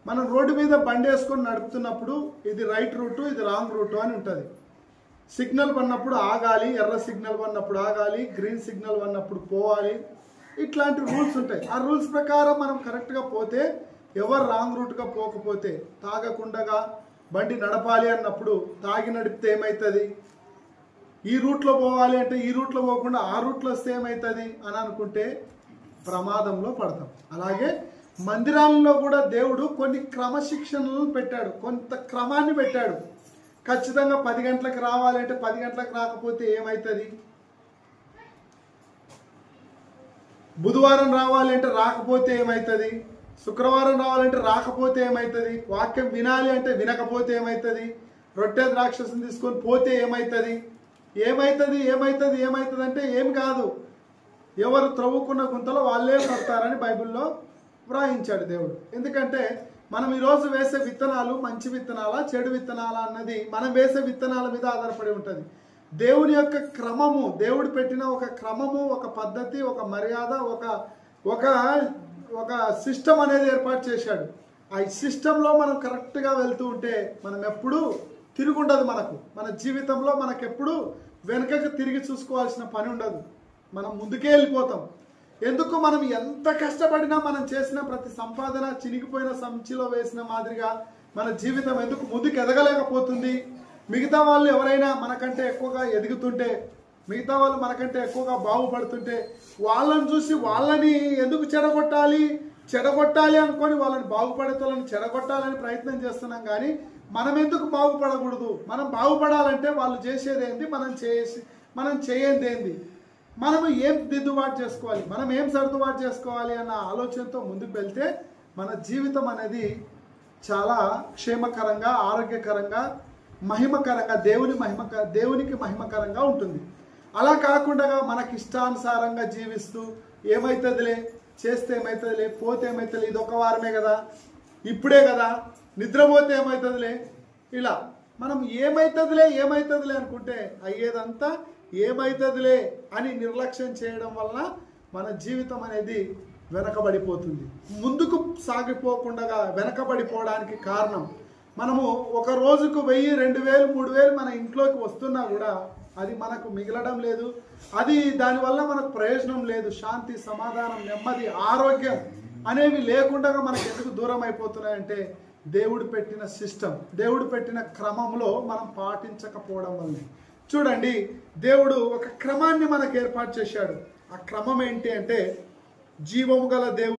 మనం రోడ్డు మీద బండి వేసుకొని నడుపుతున్నప్పుడు ఇది రైట్ రూటు, ఇది రాంగ్ రూటు అని ఉంటుంది. సిగ్నల్ పడినప్పుడు ఆగాలి, ఎర్ర సిగ్నల్ పడినప్పుడు ఆగాలి, గ్రీన్ సిగ్నల్ పడినప్పుడు పోవాలి. ఇట్లాంటి రూల్స్ ఉంటాయి. ఆ రూల్స్ ప్రకారం మనం కరెక్ట్గా పోతే, ఎవరు రాంగ్ రూట్గా పోకపోతే, తాగకుండా బండి నడపాలి అన్నప్పుడు తాగి నడిపితే ఏమవుతుంది, ఈ రూట్లో పోవాలి అంటే ఈ రూట్లో పోకుండా ఆ రూట్లో వస్తే ఏమవుతుంది అని అనుకుంటే ప్రమాదంలో పడతాం. అలాగే మందిరాలలో కూడా దేవుడు కొన్ని క్రమశిక్షణలను పెట్టాడు, కొంత క్రమాన్ని పెట్టాడు. ఖచ్చితంగా 10 గంటలకు రావాలంటే 10 గంటలకు రాకపోతే ఏమవుతుంది, బుధవారం రావాలంటే రాకపోతే ఏమవుతుంది, శుక్రవారం రావాలంటే రాకపోతే ఏమవుతుంది, వాక్యం వినాలి అంటే వినకపోతే ఏమవుతుంది, రొట్టె ద్రాక్షసం తీసుకొని పోతే ఏమవుతుంది, ఏమవుతుంది ఏమవుతుంది ఏమవుతుంది అంటే ఏం కాదు, ఎవరు త్రవ్వుకున్న గుంతలో వాళ్ళే పడతారని బైబిల్లో వ్రాయించాడు దేవుడు. ఎందుకంటే మనం ఈరోజు వేసే విత్తనాలు మంచి విత్తనాలా చెడు విత్తనాలా అన్నది మనం వేసే విత్తనాల మీద ఆధారపడి ఉంటుంది. దేవుని యొక్క క్రమము, దేవుడు పెట్టిన ఒక క్రమము, ఒక పద్ధతి, ఒక మర్యాద, ఒక సిస్టమ్ అనేది ఏర్పాటు చేశాడు. ఆ సిస్టంలో మనం కరెక్ట్గా వెళ్తూ ఉంటే మనం ఎప్పుడూ తిరుగుండదు. మన జీవితంలో మనకెప్పుడు వెనుకకు తిరిగి చూసుకోవాల్సిన పని ఉండదు. మనం ముందుకే వెళ్ళిపోతాం. ఎందుకు, మనం ఎంత కష్టపడినా మనం చేసిన ప్రతి సంపాదన చినిగిపోయిన సంచిలో వేసిన మాదిరిగా మన జీవితం ఎందుకు ముందుకు ఎదగలేకపోతుంది? మిగతా వాళ్ళు ఎవరైనా మనకంటే ఎక్కువగా ఎదుగుతుంటే, మిగతా వాళ్ళు మనకంటే ఎక్కువగా బాగుపడుతుంటే వాళ్ళని చూసి వాళ్ళని ఎందుకు చెడగొట్టాలి అనుకొని వాళ్ళని బాగుపడేతోళ్ళని చెడగొట్టాలని ప్రయత్నం చేస్తున్నాం. కానీ మనం ఎందుకు బాగుపడకూడదు? మనం బాగుపడాలంటే వాళ్ళు చేసేదేంది, మనం చేయందేంది, మనం ఏం దిద్దుబాటు చేసుకోవాలి, మనం ఏం సర్దుబాటు చేసుకోవాలి అన్న ఆలోచనతో ముందుకు వెళ్తే మన జీవితం అనేది చాలా క్షేమకరంగా, ఆరోగ్యకరంగా, మహిమకరంగా, దేవునికి మహిమకరంగా ఉంటుంది. అలా కాకుండా మనకి ఇష్టానుసారంగా జీవిస్తూ ఏమవుతుందిలే, చేస్తే ఏమవుతుందిలే, పోతే ఏమవుతుంది, ఇది ఒక వారమే కదా, ఇప్పుడే కదా, నిద్రపోతే ఏమవుతుందిలే, ఇలా మనం ఏమవుతుందిలే అనుకుంటే అయ్యేదంతా ఏమవుతుందిలే అని నిర్లక్ష్యం చేయడం వలన మన జీవితం అనేది వెనకబడిపోతుంది. ముందుకు సాగిపోకుండా వెనకబడిపోవడానికి కారణం, మనము ఒక రోజుకు 1000, 2000, 3000 మన ఇంట్లోకి వస్తున్నా కూడా అది మనకు మిగలడం లేదు. దానివల్ల మనకు ప్రయోజనం లేదు. శాంతి, సమాధానం, నెమ్మది, ఆరోగ్యం అనేవి లేకుండా మనకు ఎందుకు దూరం అయిపోతున్నాయంటే దేవుడు పెట్టిన సిస్టమ్, దేవుడు పెట్టిన క్రమంలో మనం పాటించకపోవడం వల్లే. చూడండి, దేవుడు ఒక క్రమాన్ని మనకు ఏర్పాటు చేశాడు. ఆ క్రమం ఏంటి అంటే జీవము గల దేవుడు